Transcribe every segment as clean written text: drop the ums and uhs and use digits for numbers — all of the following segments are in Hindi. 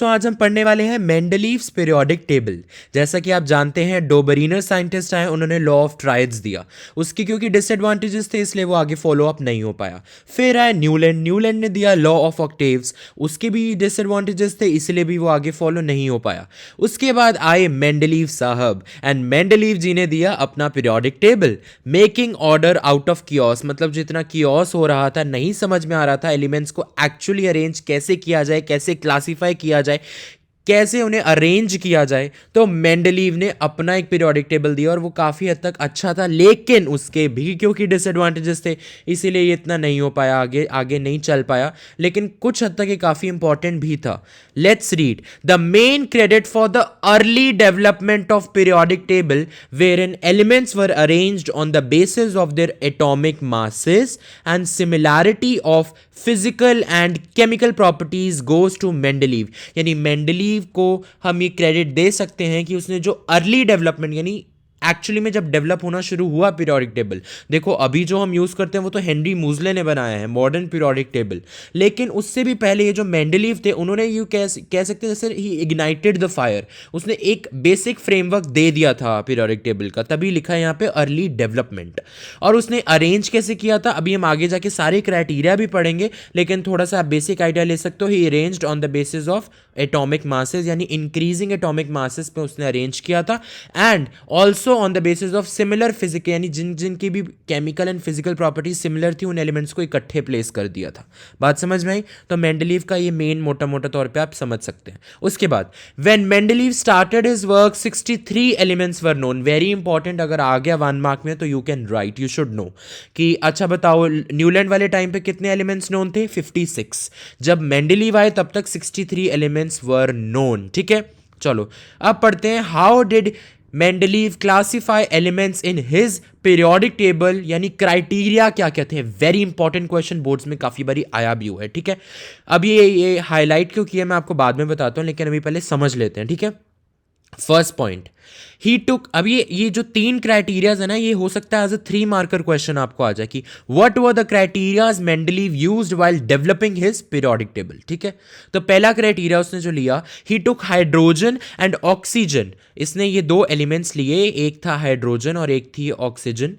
तो आज हम पढ़ने वाले हैं मेंडलीव्स पीरियोडिक टेबल। जैसा कि आप जानते हैं डोबरीनर साइंटिस्ट आए, उन्होंने लॉ ऑफ ट्रायड्स दिया। उसकी क्योंकि डिसएडवांटेजेस थे इसलिए वो आगे फॉलो अप नहीं हो पाया। फिर आए न्यूलैंड ने दिया लॉ ऑफ ऑक्टेव्स, उसके भी डिसएडवांटेजेस थे इसलिए भी वो आगे फॉलो नहीं हो पाया। उसके बाद आए मेंडलीव साहब एंड मेंडलीव जी ने दिया अपना periodic table, making order out of chaos. मतलब जितना कियोस हो रहा था, नहीं समझ में आ रहा था एलिमेंट्स को एक्चुअली अरेंज कैसे किया जाए, कैसे क्लासीफाई किया जाए, कैसे उन्हें अरेंज किया जाए, तो मेंडलीव ने अपना एक पीरियोडिक टेबल दिया और वो काफ़ी हद तक अच्छा था। लेकिन उसके भी क्योंकि डिसएडवांटेजेस थे इसीलिए ये इतना नहीं हो पाया, आगे आगे नहीं चल पाया। लेकिन कुछ हद तक ये काफ़ी इंपॉर्टेंट भी था। Let's read the main credit for the early development of periodic table where in elements were arranged on the basis of their atomic masses and similarity of physical and chemical properties goes to Mendeleev. यानी मेंडलीव को हम ये क्रेडिट दे सकते हैं कि उसने जो अर्ली डेवलपमेंट, यानी एक्चुअली में जब डेवलप होना शुरू हुआ पीरियोडिक टेबल, देखो अभी जो हम यूज़ करते हैं वो तो हेनरी मूजले ने बनाया है मॉडर्न पीरियोडिक टेबल। लेकिन उससे भी पहले ये जो मेंडलीव थे उन्होंने यू कह सकते हैं जैसे ही इग्नाइटेड द फायर, उसने एक बेसिक फ्रेमवर्क दे दिया था पीरियोडिक टेबल का, तभी लिखा है यहाँ पे अर्ली डेवलपमेंट। और उसने अरेंज कैसे किया था अभी हम आगे जाके सारे क्राइटेरिया भी पढ़ेंगे, लेकिन थोड़ा सा आप बेसिक आइडिया ले सकते हो। He arranged on the basis of atomic masses, यानी इंक्रीजिंग एटॉमिक मासेस पे उसने अरेंज किया था। And also on the basis of similar physical, यानी जिनकी भी chemical and physical properties similar थी उन एलिमेंट्स को इकट्ठे प्लेस कर दिया था। बात समझ में आई? तो मेंडलीव का ये मेन मोटा मोटा तौर पे आप समझ सकते हैं। उसके बाद when Mendeleev started his work 63 elements were known. Very important, अगर आ गया 1 मार्क में तो you can write, you should know कि अच्छा बताओ न्यूलैंड वाले टाइम पे कितने एलिमेंट्स नोन थे? 56। जब मेंडलीव आए तब तक 63 एलिमेंट्स वर नोन। ठीक है, चलो अब पढ़ते हैं how did Mendeleev classify elements in his periodic table, यानी क्राइटेरिया क्या क्या थे। वेरी इंपॉर्टेंट क्वेश्चन, बोर्ड्स में काफी बारी आया भी हुआ है। ठीक है, अब ये हाईलाइट क्यों किया मैं आपको बाद में बताता हूं, लेकिन अभी पहले समझ लेते हैं। ठीक है, फर्स्ट पॉइंट ही टुक। अब ये जो 3 क्राइटेरियाज है ना, ये हो सकता है एज अ 3 मार्कर क्वेश्चन आपको आ जाए कि what were the criterias Mendeleev used while developing his periodic table. ठीक है, तो पहला क्राइटेरिया उसने जो लिया, ही टुक हाइड्रोजन एंड ऑक्सीजन। इसने ये 2 एलिमेंट्स लिए, एक था हाइड्रोजन और एक थी oxygen,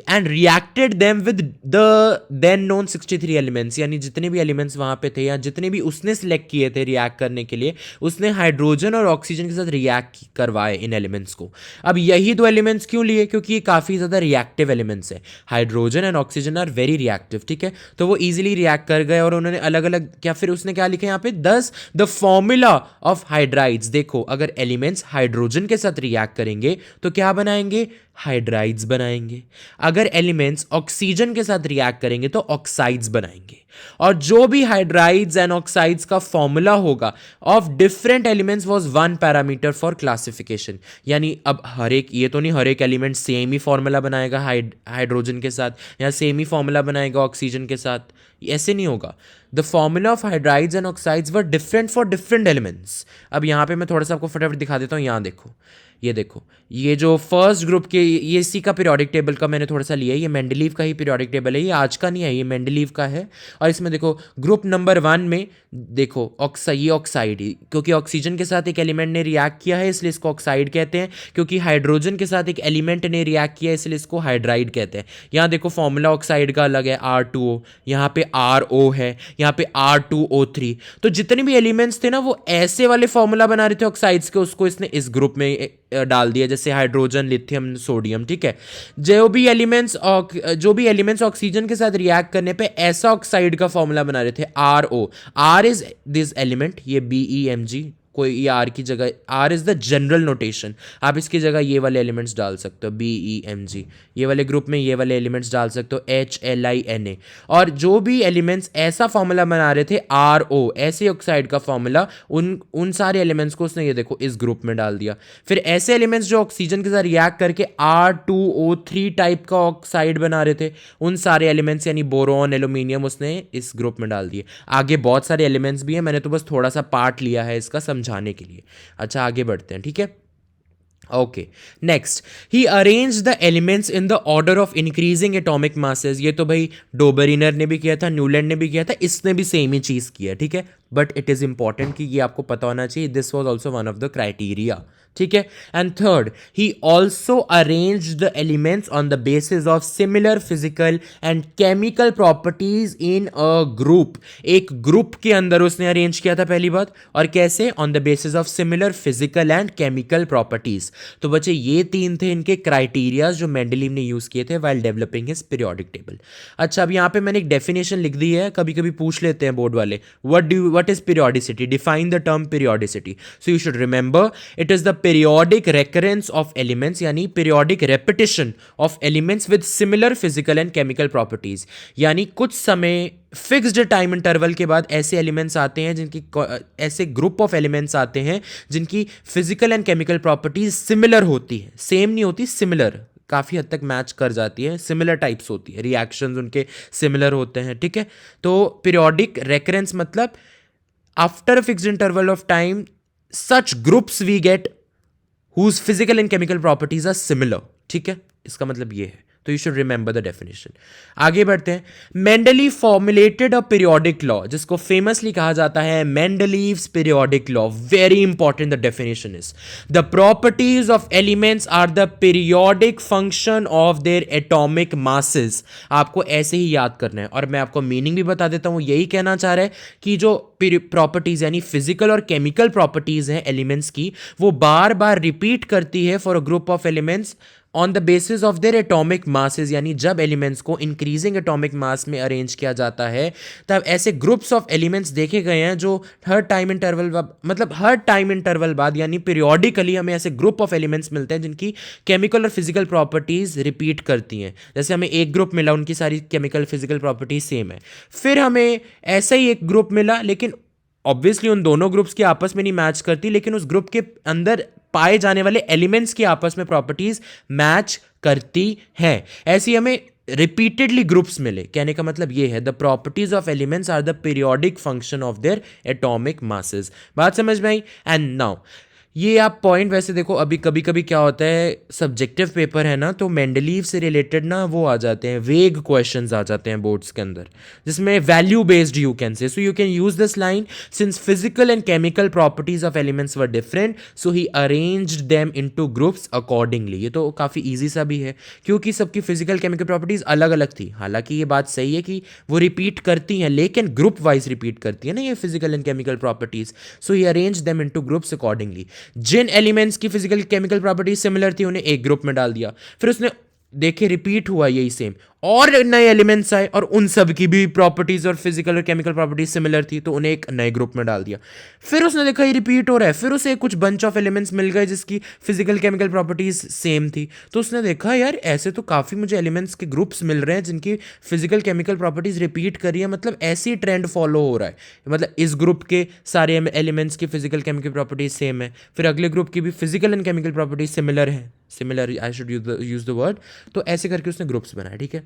and reacted them with the then known 63 elements. यानी जितने भी एलिमेंट्स वहां पे थे या जितने भी उसने सिलेक्ट किए थे रिएक्ट करने के लिए, उसने हाइड्रोजन और ऑक्सीजन के साथ रिएक्ट करवाए इन एलिमेंट्स को। अब यही 2 एलिमेंट्स क्यों लिए? क्योंकि ये काफी ज्यादा रिएक्टिव एलिमेंट्स है। Hydrogen and oxygen are very reactive. ठीक है, तो वो इजीली रिएक्ट कर गए और उन्होंने अलग अलग क्या, फिर उसने क्या लिखा यहाँ पे 10 द फॉर्मूला ऑफ हाइड्राइड्स। देखो अगर एलिमेंट्स हाइड्रोजन के साथ रिएक्ट करेंगे तो क्या बनाएंगे? हाइड्राइड्स बनाएंगे। अगर एलिमेंट्स ऑक्सीजन के साथ रिएक्ट करेंगे तो ऑक्साइड्स बनाएंगे। और जो भी हाइड्राइड्स एंड ऑक्साइड्स का फॉर्मूला होगा of different elements was 1 parameter for classification. यानी अब हर एक, ये तो नहीं हर एक एलिमेंट सेम ही फॉर्मूला बनाएगा हाइड्रोजन के साथ या सेम ही फॉर्मूला बनाएगा ऑक्सीजन के साथ, ऐसे नहीं होगा। The formula of hydrides and oxides were different for different elements. अब यहाँ पे मैं थोड़ा सा आपको फटाफट दिखा देता हूँ। यहाँ देखो, ये देखो, ये जो फर्स्ट ग्रुप के, ये इसी का पीरियोडिक टेबल का मैंने थोड़ा सा लिया है। ये मेंडलीव का ही पीरियोडिक टेबल है, ये आज का नहीं है, ये मेंडलीव का है। और इसमें देखो ग्रुप नंबर 1 में देखो ये ऑक्साइड, क्योंकि ऑक्सीजन के साथ एक एलिमेंट ने रिएक्ट किया है इसलिए इसको ऑक्साइड कहते हैं। क्योंकि हाइड्रोजन के साथ एक एलिमेंट ने रिएक्ट किया है इसलिए इसको हाइड्राइड कहते हैं। यहाँ देखो फॉर्मूला ऑक्साइड का अलग है, R2O, यहाँ पे RO है, यहाँ पे R2O3। तो जितने भी एलिमेंट्स थे ना वो ऐसे वाले फॉर्मूला बना रहे थे ऑक्साइड्स के, उसको इसने इस ग्रुप में डाल दिया, जैसे हाइड्रोजन, लिथियम, सोडियम। ठीक है, जो भी एलिमेंट्स ऑक्सीजन के साथ रिएक्ट करने पे ऐसा ऑक्साइड का फॉर्मूला बना रहे थे, RO। R is this element, ये BeMg, कोई ये आर की जगह, R is the general notation, आप इसकी जगह ये वाले एलिमेंट्स डाल सकते हो, BeMg। ये वाले ग्रुप में ये वाले एलिमेंट्स डाल सकते हो, HLiNa। और जो भी एलिमेंट्स ऐसा फॉर्मूला बना रहे थे RO, ऐसे ऑक्साइड का फॉर्मूला, उन सारे एलिमेंट्स को उसने ये देखो इस ग्रुप में डाल दिया। फिर ऐसे एलिमेंट्स जो ऑक्सीजन के साथ रिएक्ट करके R2O3 टाइप का ऑक्साइड बना रहे थे, उन सारे एलिमेंट्स यानी बोरोन, एल्यूमिनियम, उसने इस ग्रुप में डाल दिए। आगे बहुत सारे एलिमेंट्स भी हैं, मैंने तो बस थोड़ा सा पार्ट लिया है इसका समझाने के लिए। अच्छा आगे बढ़ते हैं। ठीक है, okay, next, he arrange the elements in the order of increasing atomic masses. ये तो भाई डोबरिनर ने भी किया था, न्यूलैंड ने भी किया था, इसने भी सेम ही चीज़ किया, ठीक है। बट इट इज़ इंपॉर्टेंट कि ये आपको पता होना चाहिए, this was also one of the criteria, ठीक है। And third, he also arrange the elements on the basis of similar physical and chemical properties in a group. एक ग्रुप के अंदर उसने अरेंज किया था पहली बात, और कैसे? On the basis of similar physical and chemical properties. तो बच्चे ये तीन थे इनके क्राइटेरियाज जो मेंडलीव ने यूज किए थे while developing his periodic table. अच्छा, अब यहाँ पे मैंने एक डेफिनेशन लिख दी है, कभी कभी पूछ लेते हैं बोर्ड वाले, what is periodicity, define the term periodicity. So you should remember it is the periodic recurrence of elements, यानी periodic repetition of elements with similar physical and chemical properties. यानी कुछ समय फिक्स्ड टाइम इंटरवल के बाद ऐसे एलिमेंट्स आते हैं जिनकी, ऐसे ग्रुप ऑफ एलिमेंट्स आते हैं जिनकी physical and chemical properties similar होती है, सेम नहीं होती, सिमिलर, काफ़ी हद तक मैच कर जाती है, सिमिलर टाइप्स होती है, रिएक्शंस उनके सिमिलर होते हैं, ठीक है। तो पीरियोडिक रेकरेंस मतलब after a fixed interval of time such groups we get whose physical and chemical properties are similar, ठीक है, इसका मतलब ये है। तो you should remember the definition. आगे बढ़ते हैं। Mendeleev formulated a periodic law, जिसको फेमसली कहा जाता है Mendeleev's periodic law. Very important the definition is, the properties of elements are the periodic function of their atomic masses. आपको ऐसे ही याद करना है, और मैं आपको मीनिंग भी बता देता हूं। यही कहना चाह रहा है कि जो प्रॉपर्टीज यानी फिजिकल और केमिकल प्रॉपर्टीज हैं एलिमेंट्स की, वो बार बार रिपीट करती है for a group of elements on the basis of their atomic masses. यानी जब एलिमेंट्स को इंक्रीजिंग एटॉमिक मास में अरेंज किया जाता है, तब ऐसे ग्रुप्स ऑफ एलिमेंट्स देखे गए हैं जो हर टाइम इंटरवल, मतलब हर टाइम इंटरवल बाद, यानी पीरियोडिकली हमें ऐसे ग्रुप ऑफ एलिमेंट्स मिलते हैं जिनकी केमिकल और फिजिकल प्रॉपर्टीज रिपीट करती हैं। जैसे हमें एक ग्रुप मिला, उनकी सारी केमिकल फिजिकल प्रॉपर्टीज सेम है। फिर हमें ऐसा ही एक ग्रुप मिला, लेकिन ऑब्वियसली उन दोनों ग्रुप्स की आपस में नहीं मैच करती, लेकिन उस ग्रुप के अंदर पाए जाने वाले एलिमेंट्स की आपस में प्रॉपर्टीज मैच करती हैं। ऐसी हमें रिपीटेडली ग्रुप्स मिले। कहने का मतलब ये है, the properties of elements are the periodic function of their atomic masses. बात समझ में आई? एंड नाउ ये आप पॉइंट वैसे देखो, अभी कभी कभी क्या होता है, सब्जेक्टिव पेपर है ना, तो मेंडलीव से रिलेटेड ना वो आ जाते हैं, वेग क्वेश्चंस आ जाते हैं बोर्ड्स के अंदर, जिसमें value based you can say. So you can use this line, since physical and chemical properties of elements were different, so he arranged them into groups accordingly. ये तो काफ़ी ईजी सा भी है, क्योंकि सबकी फिजिकल केमिकल प्रॉपर्टीज अलग अलग थी। हालांकि ये बात सही है कि वो रिपीट करती हैं, लेकिन ग्रुप वाइज रिपीट करती है ना ये physical and chemical properties. So he arrange them into groups accordingly. जिन एलिमेंट्स की फिजिकल केमिकल प्रॉपर्टीज सिमिलर थी उन्हें एक ग्रुप में डाल दिया। फिर उसने देखे रिपीट हुआ यही सेम, और नए एलिमेंट्स आए और उन सब की भी प्रॉपर्टीज और फिजिकल और केमिकल प्रॉपर्टीज सिमिलर थी, तो उन्हें एक नए ग्रुप में डाल दिया। फिर उसने देखा ये रिपीट हो रहा है, फिर उसे कुछ बंच ऑफ एलिमेंट्स मिल गए जिसकी फिजिकल केमिकल प्रॉपर्टीज सेम थी, तो उसने देखा यार ऐसे तो काफ़ी मुझे एलिमेंट्स के ग्रुप्स मिल रहे हैं जिनकी फिजिकल केमिकल प्रॉपर्टीज रिपीट करी है, मतलब ऐसी ट्रेंड फॉलो हो रहा है, मतलब इस ग्रुप के सारे एलिमेंट्स की फिजिकल केमिकल प्रॉपर्टीज सेम है, फिर अगले ग्रुप की भी physical and chemical properties similar है, similar I should use the word. तो ऐसे करके उसने ग्रुप्स बनाए, ठीक है।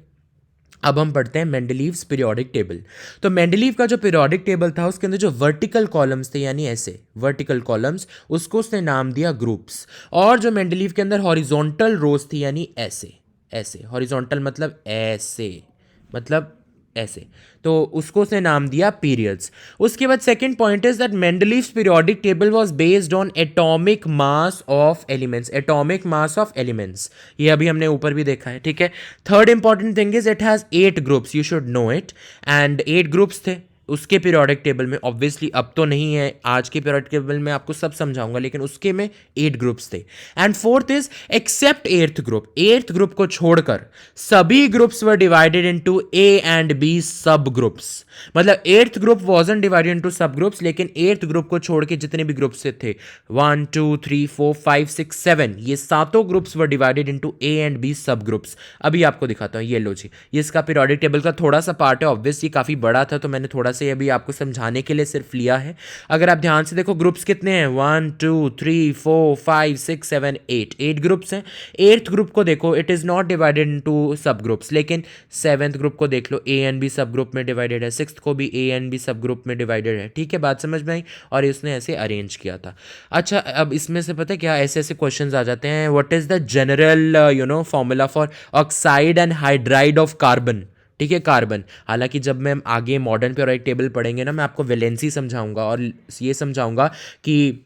अब हम पढ़ते हैं मेंडलीव्स पीरियोडिक टेबल। तो मेंडलीव का जो पीरियोडिक टेबल था उसके अंदर जो वर्टिकल कॉलम्स थे, यानी ऐसे वर्टिकल कॉलम्स, उसको उसने नाम दिया ग्रुप्स। और जो मेंडलीव के अंदर हॉरिजॉन्टल रोज थी, यानी ऐसे ऐसे, हॉरिजॉन्टल मतलब ऐसे, मतलब ऐसे, तो उसको उसने नाम दिया पीरियड्स। उसके बाद second point is that Mendeleev's periodic table was based on atomic mass of elements, atomic mass of elements, ये अभी हमने ऊपर भी देखा है, ठीक है। Third important thing is it has 8 groups, you should know it, and 8 groups थे उसके पीरियोडिक टेबल में। ऑब्वियसली अब तो नहीं है, आज के पीरियोडिक टेबल में आपको सब समझाऊंगा, लेकिन उसके में 8 ग्रुप्स थे। And fourth is except 8th group, 8th group को छोड़कर सभी groups were divided into A and B sub groups. मतलब 8th group wasn't divided into sub groups, लेकिन 8th ग्रुप को छोड़ के जितने भी ग्रुप्स थे 1 2 3 4 5 6 7, ये सातों groups were divided into A and B sub groups. अभी आपको दिखाता हूँ, ये लो जी, ये इसका पीरियोडिक टेबल का थोड़ा सा पार्ट है, ऑब्वियसली काफी बड़ा था तो मैंने थोड़ा से अभी आपको समझाने के लिए सिर्फ लिया है। अगर आप ध्यान से देखो ग्रुप्स कितने हैं, 1 2 3 4 5 6 7 8 ग्रुप्स हैं। 8th ग्रुप को देखो, it is not divided into sub groups, लेकिन 7th ग्रुप को देख लो, ए एंड बी सब ग्रुप में डिवाइडेड है, 6th को भी ए एंड बी सब ग्रुप में डिवाइडेड है। ठीक है, बात समझ में आई, और इसने ऐसे अरेंज किया था। अच्छा, अब इसमें से पता है क्या ऐसे ऐसे क्वेश्चंस आ जाते हैं, what is the general formula for oxide and hydride of carbon. ठीक है, कार्बन। हालांकि जब मैं आगे मॉडर्न पीरियोडिक टेबल पढ़ेंगे ना, मैं आपको वैलेंसी समझाऊंगा और ये समझाऊंगा कि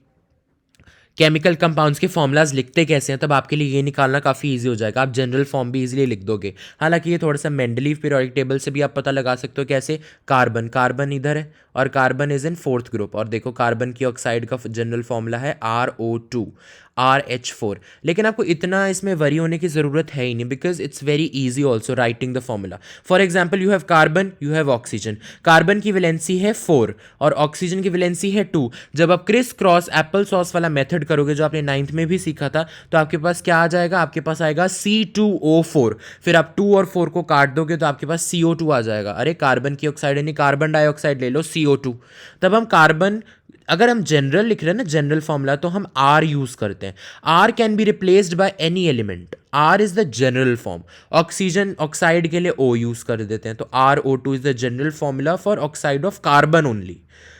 केमिकल कंपाउंड्स के फॉर्मूलाज लिखते कैसे हैं, तब आपके लिए ये निकालना काफ़ी इजी हो जाएगा, आप जनरल फॉर्म भी इजीली लिख दोगे। हालांकि ये थोड़ा सा मेंडलीव पीरियोडिक टेबल से भी आप पता लगा सकते हो कैसे। कार्बन, कार्बन इधर है और carbon is in 4th group, और देखो कार्बन की ऑक्साइड का जनरल फॉर्मूला है RO2 RH4। लेकिन आपको इतना इसमें वरी होने की ज़रूरत है ही नहीं, because it's very easy also writing the formula. For example, you have carbon, you have oxygen. Carbon की वैलेंसी है 4 और ऑक्सीजन की वैलेंसी है 2। जब आप क्रिस क्रॉस एप्पल सॉस वाला मेथड करोगे, जो आपने 9th में भी सीखा था, तो आपके पास क्या आ जाएगा, आपके पास आएगा C2O4। फिर आप 2 और 4 को काट दोगे तो आपके पास CO2 आ जाएगा। अरे कार्बन की ऑक्साइड यानी कार्बन डाइऑक्साइड ले लो, CO2। तब हम कार्बन, अगर हम जनरल लिख रहे हैं ना, जनरल फॉर्मूला, तो हम R यूज करते हैं। R can be replaced by any element, R is the general form. Oxygen oxide के लिए O यूज कर देते हैं, तो RO2 is the general formula for oxide of carbon only.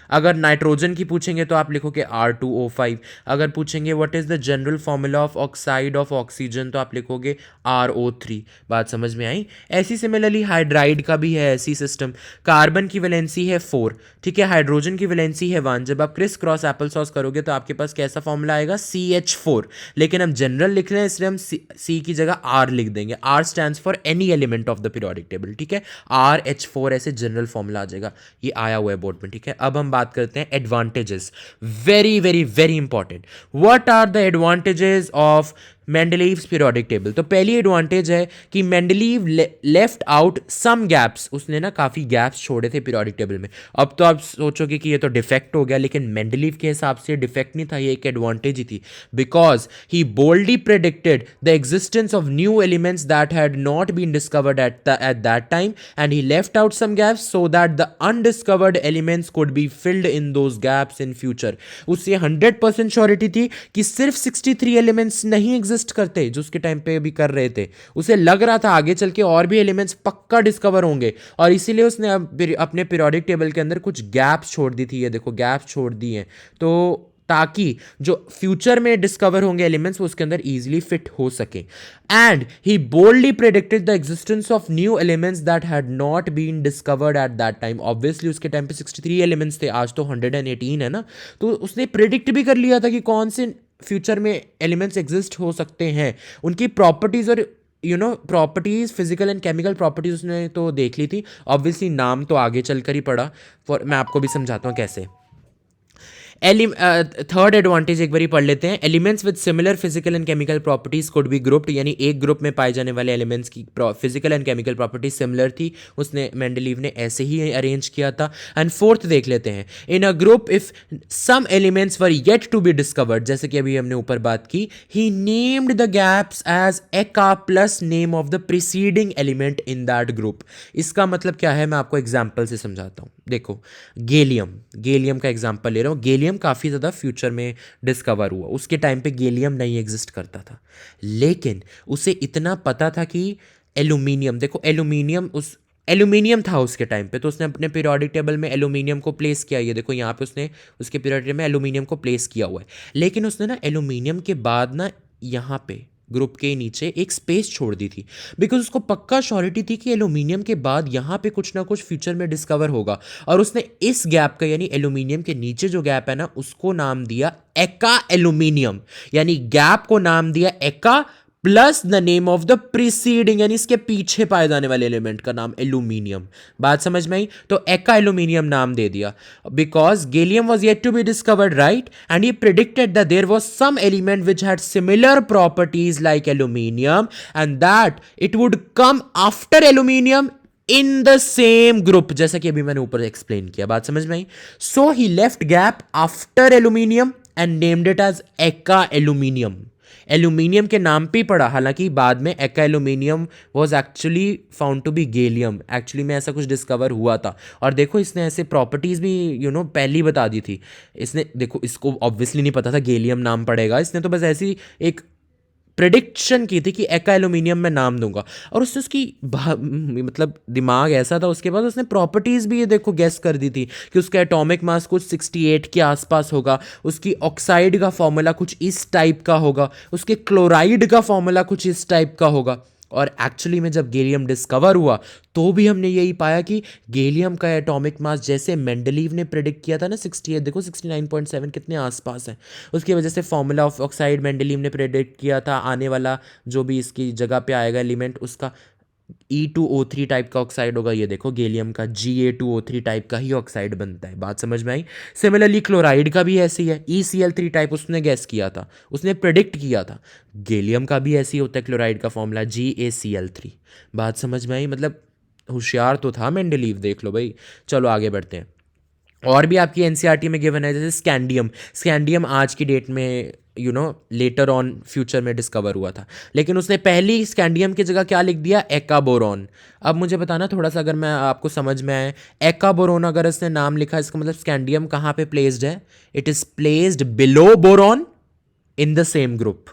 अगर नाइट्रोजन की पूछेंगे तो आप लिखोगे R2O5। अगर पूछेंगे what is the general formula of oxide of oxygen, तो आप लिखोगे RO3। बात समझ में आई। ऐसी सिमिलरली हाइड्राइड का भी है ऐसी सिस्टम। कार्बन की वैलेंसी है 4, ठीक है, हाइड्रोजन की वैलेंसी है 1। जब आप क्रिस क्रॉस एप्पल सॉस करोगे तो आपके पास कैसा फॉर्मूला आएगा, CH4। लेकिन हम जनरल लिख रहे हैं इसलिए हम C की जगह R लिख देंगे। R stands for any element of the periodic table. ठीक है, RH4 ऐसे जनरल फॉर्मूला आ जाएगा। ये आया हुआ है बोर्ड में। ठीक है, अब हम बात करते हैं advantages. Very very very important, what are the advantages of Mendeleev's periodic table. तो पहली एडवांटेज है कि Mendeleev left out some gaps, उसने ना काफ़ी गैप्स छोड़े थे पीरियोडिक टेबल में। अब तो आप सोचोगे कि ये तो डिफेक्ट हो गया, लेकिन मेंडलीव के हिसाब से डिफेक्ट नहीं था, ये एक एडवांटेज ही थी। Because he boldly predicted the existence of new elements that had not been discovered at that time, and he left out some gaps so that the undiscovered elements could be filled in those gaps in future. उससे 100% श्योरिटी थी कि सिर्फ 63 एलिमेंट्स नहीं एग्जिस्ट करते जो उसके टाइम पे भी कर रहे थे। उसे लग रहा था आगे चल के और भी एलिमेंट्स पक्का डिस्कवर होंगे, और इसीलिए उसने अपने पीरियोडिक टेबल के अंदर कुछ गैप्स छोड़ दी थी। ये देखो गैप्स छोड़ दी हैं, तो ताकि जो फ्यूचर में डिस्कवर होंगे एलिमेंट्स वो उसके अंदर इजीली फिट हो सके। And he boldly predicted the existence of new elements that had not been discovered at that time. Obviously उसके टाइम पे 63 एलिमेंट्स थे, आज तो 118 है ना, तो उसने प्रेडिक्ट भी कर लिया था कि कौन से फ्यूचर में एलिमेंट्स एग्जिस्ट हो सकते हैं। उनकी प्रॉपर्टीज और properties, physical and chemical properties उसने तो देख ली थी। ऑब्वियसली नाम तो आगे चलकर ही पड़ा, मैं आपको भी समझाता हूँ कैसे। थर्ड एडवांटेज एक बार ही पढ़ लेते हैं। Elements with similar physical and chemical properties could be grouped, यानी एक ग्रुप में पाए जाने वाले एलिमेंट्स की physical and chemical properties similar थी, उसने मेंडलीव ने ऐसे ही अरेंज किया था। एंड फोर्थ देख लेते हैं, in a group if some elements were yet to be discovered, जैसे कि अभी हमने ऊपर बात की, he named the gaps as eka plus name of the preceding element in that group. इसका मतलब क्या है, मैं आपको एग्जाम्पल से समझाता हूँ। देखो गैलियम का एग्जाम्पल ले रहा हूँ। गैलियम काफ़ी ज़्यादा फ्यूचर में डिस्कवर हुआ, उसके टाइम पे गैलियम नहीं एग्जिस्ट करता था, लेकिन उसे इतना पता था कि एल्यूमिनियम, देखो एल्यूमिनियम था उसके टाइम पे, तो उसने अपने पीरियोडिक टेबल में एल्यूमिनियम को प्लेस किया। ये देखो यहाँ पे उसने उसके पीरियोडिक टेबल में एल्यूमिनियम को प्लेस किया हुआ है, लेकिन उसने ना एल्यूमिनियम के बाद ना यहाँ पे ग्रुप के नीचे एक स्पेस छोड़ दी थी, बिकॉज उसको पक्का श्योरिटी थी कि एल्यूमिनियम के बाद यहाँ पे कुछ ना कुछ फ्यूचर में डिस्कवर होगा, और उसने इस गैप का, यानी एल्यूमिनियम के नीचे जो गैप है ना, उसको नाम दिया एका एल्यूमिनियम, यानी गैप को नाम दिया एका plus the name of the preceding, यानी इसके पीछे पाए जाने वाले एलिमेंट का नाम एल्यूमिनियम। बात समझ में आई, तो एका एल्यूमिनियम नाम दे दिया, because gallium was yet to be discovered, right, and he predicted that there was some element which had similar properties like aluminium and that it would come after aluminium in the same group, जैसा कि अभी मैंने ऊपर एक्सप्लेन किया। बात समझ में आई। So he left gap after aluminium and named it as eka aluminium. Aluminium के नाम पे ही पड़ा, हालांकि बाद में eka aluminium was actually found to be gallium, actually में ऐसा कुछ डिस्कवर हुआ था। और देखो इसने ऐसे प्रॉपर्टीज़ भी पहले ही बता दी थी। इसने देखो, इसको ऑब्वियसली नहीं पता था गैलियम नाम पड़ेगा, इसने तो बस ऐसी एक प्रिडिक्शन की थी कि एक्का एल्यूमिनियम मैं नाम दूंगा। और उसने उसकी मतलब दिमाग ऐसा था, उसके बाद उसने प्रॉपर्टीज़ भी ये देखो गेस कर दी थी कि उसका एटॉमिक मास कुछ 68 के आसपास होगा, उसकी ऑक्साइड का फॉर्मूला कुछ इस टाइप का होगा, उसके क्लोराइड का फॉर्मूला कुछ इस टाइप का होगा। और एक्चुअली में जब गैलियम डिस्कवर हुआ तो भी हमने यही पाया कि गैलियम का एटॉमिक मास जैसे मेंडलीव ने प्रेडिक्ट किया था ना 68, देखो 69.7 कितने आसपास है। उसकी वजह से फॉर्मूला ऑफ ऑक्साइड मेंडलीव ने प्रेडिक्ट किया था, आने वाला जो भी इसकी जगह पे आएगा एलिमेंट उसका E2O3 टाइप का ऑक्साइड होगा। ये देखो गैलियम का Ga2O3 टाइप का ही ऑक्साइड बनता है, बात समझ में आई। सिमिलरली क्लोराइड का भी ऐसे ही है, ECl3 टाइप उसने गैस किया था, उसने प्रेडिक्ट किया था। गैलियम का भी ऐसे ही होता है, क्लोराइड का फॉर्मूला GaCl3। बात समझ में आई, मतलब होशियार तो था मेंडलीव, देख लो भाई। चलो आगे बढ़ते हैं। और भी आपकी एनसीईआरटी में गिवन है, जैसे स्कैंडियम। स्कैंडियम आज की डेट में लेटर ऑन फ्यूचर में डिस्कवर हुआ था, लेकिन उसने पहली स्कैंडियम की जगह क्या लिख दिया, एक्का बोरॉन। अब मुझे बताना थोड़ा सा, अगर मैं आपको समझ में आए, एक्का बोरॉन अगर इसने नाम लिखा, इसका मतलब स्कैंडियम कहाँ पे प्लेस्ड है, it is placed below boron in the same group,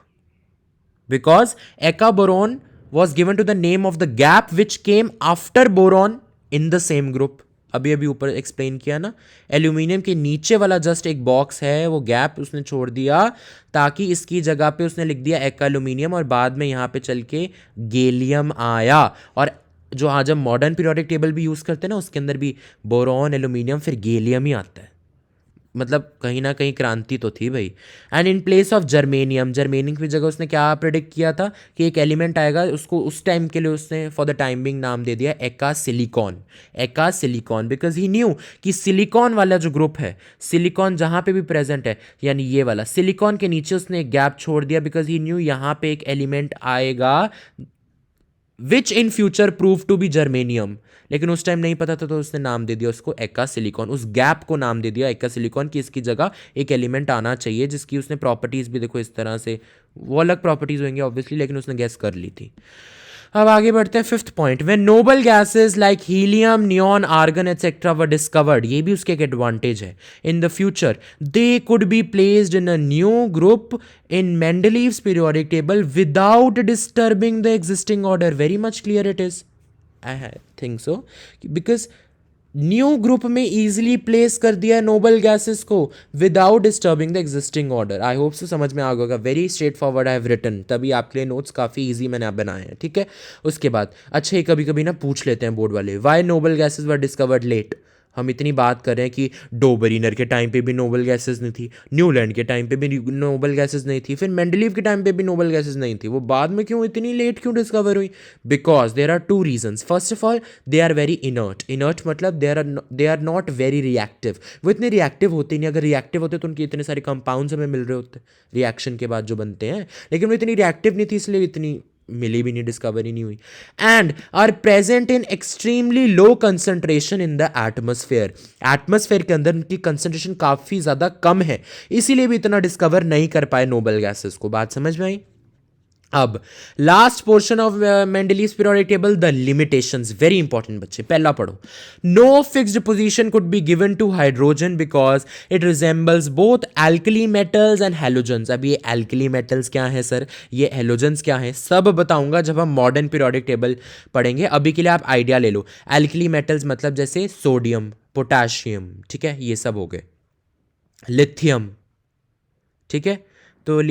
because Ekka boron was given to the name of the gap which came after boron in the same group। अभी अभी ऊपर एक्सप्लेन किया ना, एल्यूमिनियम के नीचे वाला जस्ट एक बॉक्स है, वो गैप उसने छोड़ दिया ताकि इसकी जगह पे उसने लिख दिया एक्का एल्यूमिनियम, और बाद में यहाँ पे चल के गैलियम आया। और जो आज हम मॉडर्न पीरियोडिक टेबल भी यूज़ करते हैं ना, उसके अंदर भी बोरॉन एल्यूमिनियम फिर गैलियम ही आता है। मतलब कहीं ना कहीं क्रांति तो थी भाई। And in place of germanium, germanium की जगह उसने क्या प्रिडिक्ट किया था कि एक एलिमेंट आएगा, उसको उस टाइम के लिए उसने फॉर द टाइम बिंग नाम दे दिया Ekka silicon. Ekka silicon because he new कि सिलिकॉन वाला जो ग्रुप है, सिलिकॉन जहाँ पे भी प्रेजेंट है, यानी ये वाला सिलिकॉन के नीचे उसने एक गैप छोड़ दिया, बिकॉज ही न्यू यहाँ पे एक एलिमेंट आएगा which in future prove to be germanium. लेकिन उस टाइम नहीं पता था, तो उसने नाम दे दिया उसको एक्का सिलिकॉन, उस गैप को नाम दे दिया एक्का सिलिकॉन की इसकी जगह एक एलिमेंट आना चाहिए जिसकी उसने प्रॉपर्टीज भी देखो इस तरह से, वो अलग प्रॉपर्टीज होंगी ऑब्वियसली, लेकिन उसने गैस कर ली थी। अब आगे बढ़ते हैं fifth point, when noble gases like helium, neon, argon etcetera were discovered, ये भी उसके एक एडवांटेज है, in the future they could be placed in a new group in Mendeleev's periodic table without disturbing the existing order. Very much clear it is, I think so, because new group में इजीली प्लेस कर दिया है नोबल गैसेस को without disturbing the existing order. I hope से समझ में आ गया, very straightforward I have written, तभी आपके लिए नोट्स काफ़ी इजी मैंने आप बनाए हैं, ठीक है। उसके बाद अच्छा, ये कभी कभी ना पूछ लेते हैं बोर्ड वाले, why noble gases were discovered late. हम इतनी बात कर रहे हैं कि डोबरीनर के टाइम पे भी नोबल गैसेस नहीं थी, न्यूलैंड के टाइम पे भी नोबल गैसेस नहीं थी, फिर मेंडलीव के टाइम पे भी नोबल गैसेस नहीं थी, वो बाद में क्यों इतनी लेट क्यों डिस्कवर हुई? Because there are two reasons. First of all they are very inert, inert मतलब they are not very reactive, वो इतने रिएक्टिव होते नहीं, अगर रिएक्टिव होते तो उनके इतने सारे कंपाउंड्स हमें मिल रहे होते रिएक्शन के बाद जो बनते हैं, लेकिन वो इतनी रिएक्टिव नहीं थी, इसलिए इतनी मिली भी नहीं, डिस्कवरी नहीं हुई। And are present in extremely low concentration in the atmosphere, atmosphere के अंदर उनकी कंसंट्रेशन काफ़ी ज़्यादा कम है, इसीलिए भी इतना डिस्कवर नहीं कर पाए नोबल गैसेस को। बात समझ में आई? अब last portion of Mendeleev's periodic table, the limitations, very important बच्चे, पहला पढ़ो। No fixed position could be given to hydrogen because it resembles both alkali metals and halogens. अब ये एल्कली मेटल्स क्या है सर, ये हेलोजन्स क्या है, सब बताऊंगा जब हम मॉडर्न पीरियोडिक टेबल पढ़ेंगे। अभी के लिए आप आइडिया ले लो, एल्कली मेटल्स मतलब जैसे सोडियम, पोटाशियम, ठीक है, ये सब हो गए, लिथियम, ठीक है, तो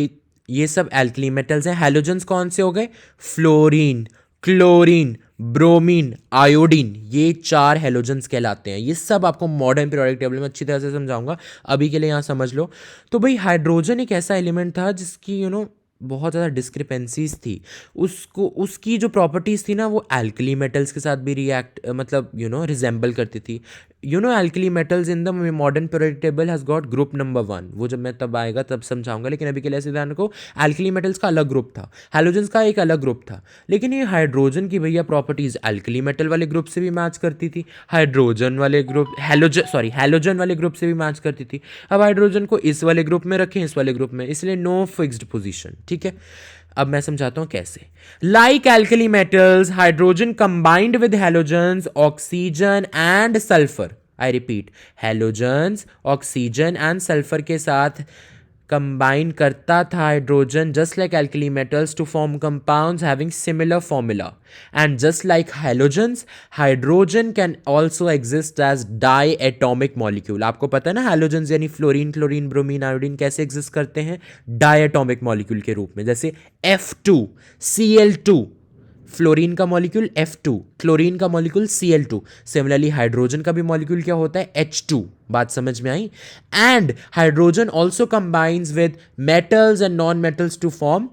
ये सब एल्कली मेटल्स हैं। हैलोजन्स कौन से हो गए, फ्लोरीन, क्लोरीन, ब्रोमीन, आयोडीन, ये चार हैलोजन्स कहलाते हैं। ये सब आपको मॉडर्न पीरियोडिक टेबल में अच्छी तरह से समझाऊंगा, अभी के लिए यहाँ समझ लो। तो भाई हाइड्रोजन एक ऐसा एलिमेंट था जिसकी बहुत ज़्यादा डिस्क्रिपेंसीज थी, उसको उसकी जो प्रॉपर्टीज़ थी ना वो एल्कली मेटल्स के साथ भी रिएक्ट मतलब रिजेंबल करती थी, you know alkali metals in the modern periodic table has got group number 1, वो जब मैं तब आएगा तब समझाऊंगा, लेकिन अभी के लिए ऐसे ध्यान रखो एल्कली मेटल्स का अलग ग्रुप था, हैलोजन्स का एक अलग ग्रुप था, लेकिन ये हाइड्रोजन की भैया प्रॉपर्टीज एल्कली मेटल वाले ग्रुप से भी मैच करती थी, हाइड्रोजन वाले ग्रुप हैलोजन वाले ग्रुप से भी मैच करती थी। अब हाइड्रोजन को इस वाले ग्रुप में रखें, इस वाले ग्रुप में, इसलिए नो फिक्स्ड पोजिशन, ठीक है। अब मैं समझाता हूं कैसे। Like alkali metals, hydrogen combined with halogens, oxygen and sulphur, I repeat, halogens, oxygen and sulphur के साथ कंबाइन करता था hydrogen just like alkali metals to form compounds having similar formula, and just like halogens hydrogen can also exist as diatomic molecule. आपको पता है ना हैलोजन्स यानी फ्लोरीन, क्लोरीन, ब्रोमीन, आयोडीन कैसे एग्जिस्ट करते हैं, डाई एटॉमिक मॉलिक्यूल के रूप में, जैसे F2Cl2, फ्लोरीन का मॉलिक्यूल F2, क्लोरीन का मॉलिक्यूल Cl2। सिमिलरली हाइड्रोजन का भी मॉलिक्यूल क्या होता है, H2। बात समझ में आई। And hydrogen also combines with metals and non metals to form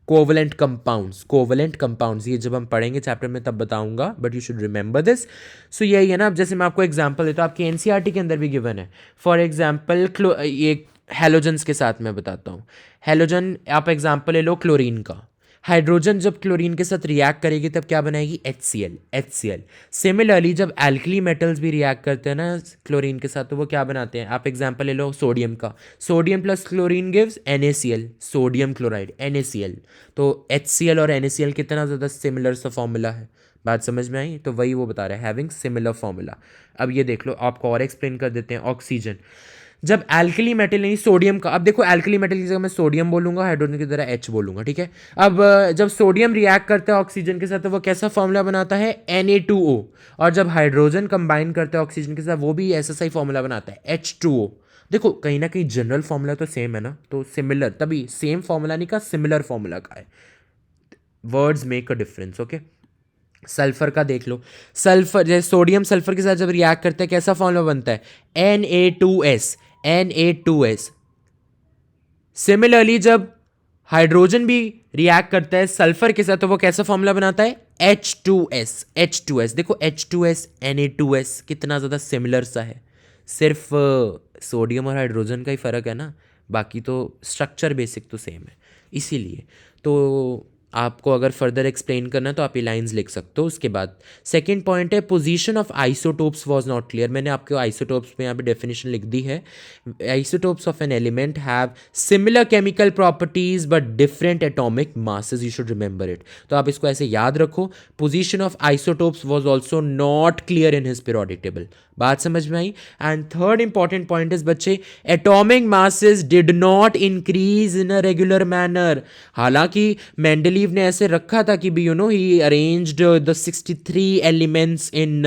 covalent compounds. Covalent compounds ये जब हम पढ़ेंगे चैप्टर में तब बताऊंगा, but you should remember this. So यही है ना। अब जैसे मैं आपको एग्जांपल देता हूँ, आपके एनसीईआरटी के अंदर भी गिवन है। फॉर एग्जांपल ये हैलोजन्स के साथ मैं बताता हूँ। हैलोजन आप एग्जांपल ले लो क्लोरीन का। हाइड्रोजन जब क्लोरीन के साथ रिएक्ट करेगी तब क्या बनाएगी, HCl। सिमिलरली जब एल्कली मेटल्स भी रिएक्ट करते हैं ना क्लोरीन के साथ, तो वो क्या बनाते हैं, आप एग्जांपल ले लो सोडियम का। Sodium plus chlorine gives NaCl, sodium chloride NaCl। तो HCl और NaCl कितना ज़्यादा सिमिलर सा फॉर्मूला है। बात समझ में आई। तो वही वो बता रहा है, हैविंग सिमिलर फॉर्मूला। अब ये देख लो, आपको और एक्सप्लेन कर देते हैं। ऑक्सीजन जब एल्कली मेटल नहीं सोडियम का, अब देखो एल्कली मेटल की जगह मैं सोडियम बोलूंगा, हाइड्रोजन की तरह H बोलूंगा, ठीक है। अब जब सोडियम रिएक्ट करता है ऑक्सीजन के साथ तो वो कैसा फॉर्मूला बनाता है, Na2O। और जब हाइड्रोजन कंबाइन करता है ऑक्सीजन के साथ वो भी ऐसा सा ही फॉर्मूला बनाता है, H2O। देखो कहीं ना कहीं जनरल फॉर्मूला तो सेम है ना, तो सिमिलर, तभी सेम फॉर्मूला नहीं का सिमिलर फॉर्मूला का है। Words make a difference, okay. Sulphur का देख लो, सल्फर जैसे सोडियम सल्फर के साथ जब रिएक्ट करता है कैसा फॉर्मूला बनता है, Na2S। सिमिलरली जब हाइड्रोजन भी रिएक्ट करता है सल्फर के साथ तो वो कैसा फॉर्मूला बनाता है, H2S। देखो H2S Na2S कितना ज़्यादा सिमिलर सा है। सिर्फ सोडियम और हाइड्रोजन का ही फ़र्क है ना, बाकी तो स्ट्रक्चर बेसिक तो सेम है। इसीलिए तो आपको अगर फर्दर एक्सप्लेन करना है तो आप ये लाइंस लिख सकते हो। उसके बाद सेकंड पॉइंट है, position of isotopes was not clear. मैंने आपको आइसोटोप्स में यहाँ पे डेफिनेशन लिख दी है। Isotopes of an element have similar chemical properties but different atomic masses, you should remember it. तो आप इसको ऐसे याद रखो, position of isotopes was also not clear in his periodic table. बात समझ में आई। And third important point is बच्चे, atomic masses did not increase in a regular manner. हालांकि मेंडलीव ने ऐसे रखा था कि भी you know he arranged the 63 elements in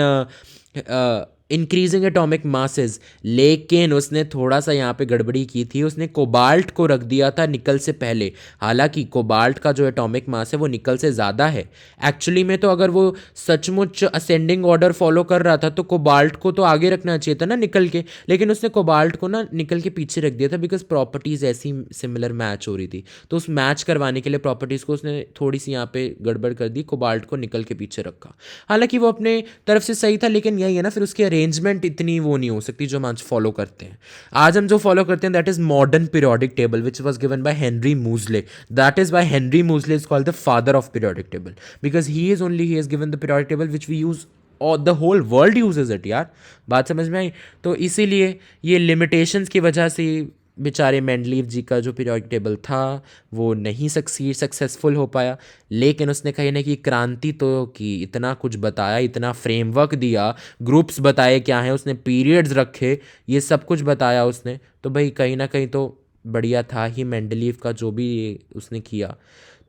increasing atomic masses, लेकिन उसने थोड़ा सा यहाँ पे गड़बड़ी की थी, उसने कोबाल्ट को रख दिया था निकल से पहले। हालांकि कोबाल्ट का जो एटॉमिक मास है वो निकल से ज़्यादा है। एक्चुअली में तो अगर वो सचमुच असेंडिंग ऑर्डर फॉलो कर रहा था तो कोबाल्ट को तो आगे रखना चाहिए था ना निकल के, लेकिन उसने कोबाल्ट को ना निकल के पीछे रख दिया था बिकॉज प्रॉपर्टीज़ ऐसी सिमिलर मैच हो रही थी। तो उस मैच करवाने के लिए प्रॉपर्टीज़ को उसने थोड़ी सी यहाँ पे गड़बड़ कर दी, कोबाल्ट को निकल के पीछे रखा। हालांकि वो अपने तरफ से सही था, लेकिन यही है ना फिर उसकी अरेंजमेंट इतनी वो नहीं हो सकती जो हम आज फॉलो करते हैं। आज हम जो फॉलो करते हैं that is modern periodic table which was given by Henry Moseley. That is by Henry Moseley is called the father of periodic table because he has given the periodic table which we use और the whole world uses it यार। बात समझ में आई। तो इसीलिए ये लिमिटेशंस की वजह से बेचारे मेंडलीव जी का जो पीरियोडिक टेबल था वो नहीं सक्सेसफुल हो पाया, लेकिन उसने कहीं ना कहीं क्रांति तो की, इतना कुछ बताया, इतना फ्रेमवर्क दिया, ग्रुप्स बताए क्या हैं, उसने पीरियड्स रखे, ये सब कुछ बताया उसने। तो भाई कहीं ना कहीं तो बढ़िया था ही मेंडलीव का जो भी उसने किया।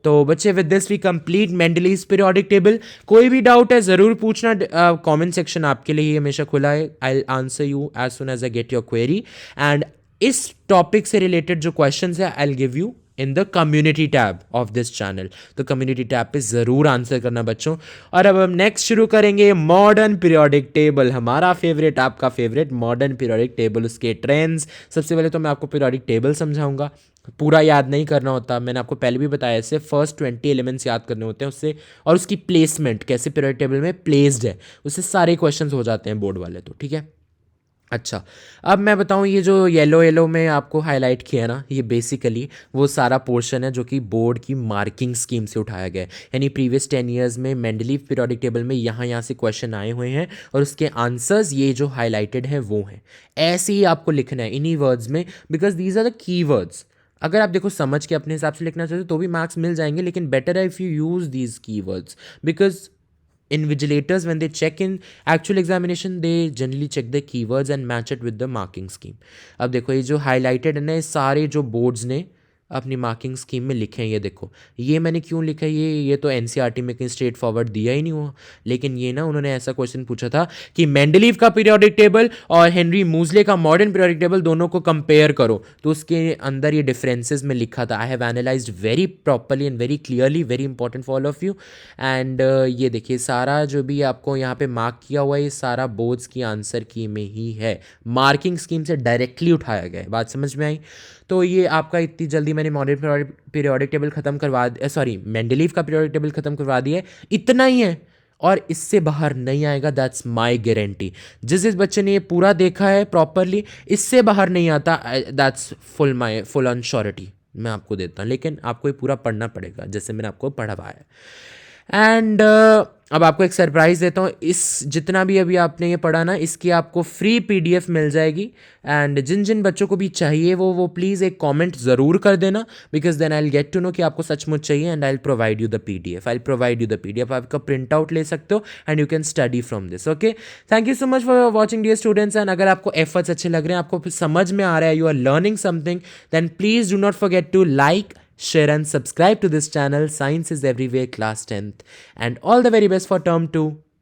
तो बच्चे with this we complete Mendeleev's periodic table. कोई भी डाउट है ज़रूर पूछना, कमेंट सेक्शन आपके लिए ही हमेशा खुला है। I will answer you as soon as I get your query. And इस टॉपिक से रिलेटेड जो क्वेश्चंस है I will give you in the community tab of this channel. तो कम्युनिटी टैब पे ज़रूर आंसर करना बच्चों। और अब हम नेक्स्ट शुरू करेंगे मॉडर्न पीरियोडिक टेबल, हमारा फेवरेट, आपका फेवरेट मॉडर्न पीरियोडिक टेबल, उसके ट्रेंड्स। सबसे पहले तो मैं आपको पीरियोडिक टेबल समझाऊंगा, पूरा याद नहीं करना होता, मैंने आपको पहले भी बताया, इससे फर्स्ट 20 एलिमेंट्स याद करने होते हैं उससे, और उसकी प्लेसमेंट कैसे पीरियोडिक टेबल में प्लेस्ड है, उससे सारे क्वेश्चंस हो जाते हैं बोर्ड वाले। तो ठीक है, अच्छा, अब मैं बताऊँ ये जो येलो येलो में आपको हाइलाइट किया ना, ये बेसिकली वो सारा पोर्शन है जो कि बोर्ड की मार्किंग स्कीम से उठाया गया है। यानी प्रीवियस 10 ईयर्स में मेंडलीव पीरियोडिक टेबल में यहाँ से क्वेश्चन आए हुए हैं और उसके आंसर्स ये जो हाइलाइटेड हैं वो हैं। ऐसे ही आपको लिखना है इन्हीं वर्ड्स में, because these are the key words. अगर आप देखो समझ के अपने हिसाब से लिखना चाहते हो तो भी मार्क्स मिल जाएंगे, लेकिन बेटर है इफ़ यू यूज़ दीज की words, because invigilators when they check in actual examination they generally check the keywords and match it with the marking scheme. अब देखो ये जो highlighted है ना, ये सारे जो बोर्ड्स ने अपनी मार्किंग स्कीम में लिखे हैं, ये देखो ये मैंने क्यों लिखा है, ये तो एनसीईआरटी में कहीं स्ट्रेट फॉरवर्ड दिया ही नहीं हुआ। लेकिन ये ना उन्होंने ऐसा क्वेश्चन पूछा था कि मेंडलीव का पीरियोडिक टेबल और हेनरी मूजले का मॉडर्न पीरियोडिक टेबल दोनों को कंपेयर करो, तो उसके अंदर ये डिफरेंसेस में लिखा था। I have analysed very properly and very clearly, very important for all of you. And ये देखिए सारा जो भी आपको यहाँ पे मार्क किया हुआ है ये सारा बोर्ड्स की आंसर की में ही है, मार्किंग स्कीम से डायरेक्टली उठाया गया है। बात समझ में आई? तो ये आपका इतनी जल्दी मैंने मॉडर्न पीरियोडिक टेबल खत्म करवा सॉरी मेंडलीव का पीरियोडिक टेबल खत्म करवा दिया है, इतना ही है और इससे बाहर नहीं आएगा, दैट्स माय गारंटी। जिस बच्चे ने ये पूरा देखा है प्रॉपरली, इससे बाहर नहीं आता, दैट्स फुल ऑन श्योरिटी मैं आपको देता हूँ। लेकिन आपको ये पूरा पढ़ना पड़ेगा जैसे मैंने आपको पढ़ाया है। एंड अब आपको एक सरप्राइज़ देता हूँ, इस जितना भी अभी आपने ये पढ़ा ना इसकी आपको फ्री पीडीएफ मिल जाएगी। एंड जिन जिन बच्चों को भी चाहिए वो प्लीज़ एक कमेंट ज़रूर कर देना, because then I will get to know कि आपको सचमुच चाहिए and I will provide you the PDF. I will provide you the PDF, आपका प्रिंट आउट ले सकते हो and you can study from this. Okay, thank you so much for watching dear students. And अगर आपको एफर्ट्स अच्छे लग रहे हैं, आपको समझ में आ रहा है, you are learning something, then please do not forget to like, share and subscribe to this channel. Science is everywhere class 10th, and all the very best for term 2.